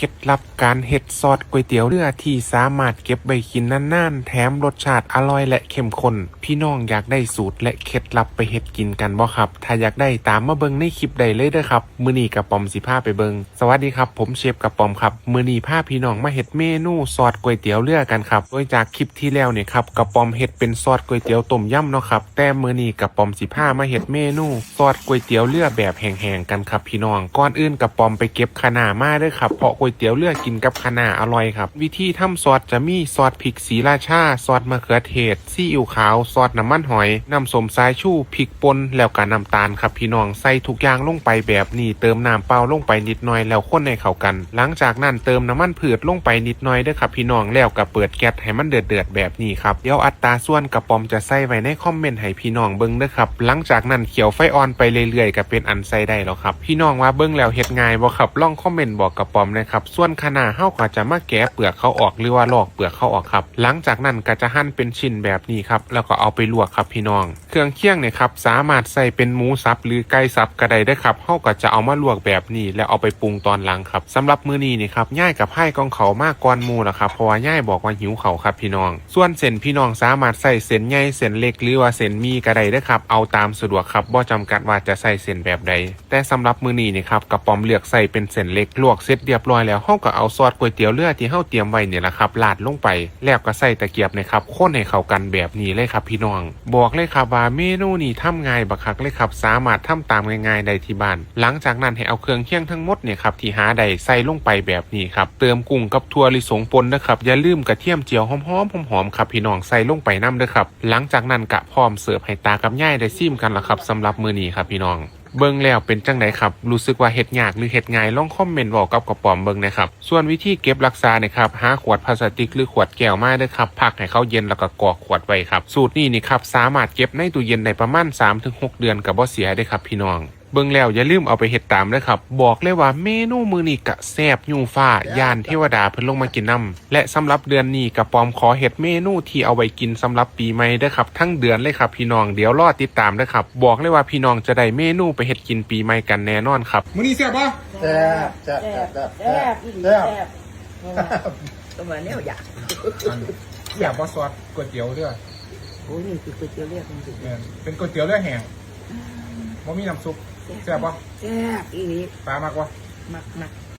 เคล็ดลับการเฮ็ดซอสก๋วยเตี๋ยวเรือที่สามารถเก็บไว้กินนานๆแถมรสชาติอร่อยและเข้มข้นพี่น้องอยากได้สูตรและเคล็ดลับไปเฮ็ดกินกันบ่ครับถ้าอยากได้ตามมาเบิ่งในคลิปได้เลยเด้อครับมื้อนี้กะปอมสิพาไปเบิ่งสวัสดีครับผมเชฟกะปอมครับมื้อนี้พาพี่น้องมาเฮ็ดเมนูซอสก๋วยเตี๋ยวเรือกันครับโดยจากคลิปที่แล้วเนี่ยครับกะปอมเฮ็ดเป็นซอสก๋วยเตี๋ยวต้มยำเนาะครับแต่มื้อนี้กะปอมสิพามาเฮ็ดเมนูซอสก๋วยเตี๋ยวเรือแบบแห้งๆกันครับพี่น้องก่อนอื่นกะปอมไปเก็บคะน้ามาเด้อครับเพราะก๋วยเตี๋ยวเรือกินกับคะน้าอร่อยครับวิธีทำซอสจะมีซอสพริกศรีราชาซอสมะเขือเทศซีอิ๊วขาวซอสน้ำมันหอยน้ำส้มสายชูพริกป่นแล้วก็น้ำตาลครับพี่น้องใส่ทุกอย่างลงไปแบบนี้เติมน้ำเปล่าลงไปนิดหน่อยแล้วคนให้เข้ากันหลังจากนั้นเติมน้ำมันพืชลงไปนิดหน่อยเด้อครับพี่น้องแล้วก็เปิดแก๊สให้มันเดือดแบบนี้ครับเดี๋ยวอัตราส่วนกระป๋อมจะใส่ไว้ในคอมเมนต์ให้พี่น้องเบิ่งเด้อครับหลังจากนั้นเขียวไฟอ่อนไปเรื่อยๆก็เป็นอันใส่ได้แล้วครับพี่น้องว่าเบิ่งแล้วเฮ็ดง่ายบ่ครับลองคอมเมนต์บอกกระป๋อมนะครับส่วนคะน้าเฮาก็จะมาแกะเปลือกเขาออกหรือว่าลอกเปลือกเขาออกครับหลังจากนั้นก็จะหั่นเป็นชิ้นแบบนี้ครับแล้วก็เอาไปลวกครับพี่น้องเครื่องเคียงเนี่ยครับสามารถใส่เป็นหมูสับหรือไก่สับก็ได้เด้อครับเฮาก็จะเอามาลวกแบบนี้แล้วเอาไปปรุงตอนหลังครับสำหรับมื้อนี้นี่ครับย่ายกับไผ่กองเขามากก่อนหมู่แล้วครับเพราะว่าย่ายบอกว่าหิวเขาครับพี่น้องส่วนเส้นพี่น้องสามารถใส่เส้นใหญ่เส้นเล็กหรือว่าเส้นมีก็ได้เด้อครับเอาตามสะดวกครับบ่จำกัดว่าจะใส่เส้นแบบใดแต่สำหรับมื้อนี้นี่ครับกระป๋อมเลือกใส่เป็นเส้นเล็กลวกเสร็จเรียบร้อยแล้วเฮาก็เอาซอสก๋วยเตี๋ยวเรือที่เฮาเตรียมไว้เนี่ยแหละครับราดลงไปแล้วก็ใส่ตะเกียบนะครับคนให้เข้ากันแบบนี้เลยครับพี่น้องบอกเลยครับว่าเมนูนี้ทำง่ายบักคักเลยครับสามารถทำตามง่ายๆได้ที่บ้านหลังจากนั้นให้เอาเครื่องเคียงทั้งหมดเนี่ยครับที่หาได้ใส่ลงไปแบบนี้ครับเติมกุ้งกับถั่วลิสงป่นนะครับอย่าลืมกระเทียมเจียวหอมๆครับพี่น้องใส่ลงไปน้ำเด้อครับหลังจากนั้นกะพร้อมเสิร์ฟให้ตากับย่ายได้ซิมกันละครับสำหรับมื้อนี้ครับพี่น้องเบิ่งแล้วเป็นจังไดครับรู้สึกว่าเฮ็ดยากหรือเฮ็ดง่ายลองคอมเมนต์บอกกับกระป๋อมเบิ่งนะครับส่วนวิธีเก็บรักษาเนี่ยครับหาขวดพลาสติกหรือขวดแก้วมาเด้อครับพักให้เขาเย็นแล้วก็กรอกขวดไว้ครับสูตรนี้นี่ครับสามารถเก็บในตู้เย็นได้ประมาณ 3-6 เดือนก็บ่เสียได้ครับพี่น้องเบิ่งแล้วอย่าลืมเอาไปเฮ็ดตามเด้อครับบอกเลยว่าเมนูมื้อนี้กะแซ่บยูฟ้าย่านเทวดาเพิ่นลงมากินน้ำและสำหรับเดือนนี้กะปอมขอเฮ็ดเมนูที่เอาไว้กินสำหรับปีใหม่เด้อครับทั้งเดือนเลยครับพี่น้องเดี๋ยวรอติดตามเด้อครับบอกเลยว่าพี่น้องจะได้เมนูไปเฮ็ดกินปีใหม่กันแน่นอนครับมื้อนี้แซ่บบ่แซ่บแซ่บแซ่บแซ่บแซ่บแซ่บประมาณนี้อยาก อยากบ่ซอสก๋วยเตี๋ยวเรือ โอ้นี่คือก๋วยเตี๋ยวเรียกมันสุด เป็นก๋วยเตี๋ยวเรือแห้งบ่มีน้ำซุปแซ่บบ่ แซ่บอีนี้ ปลามากบ่ มัก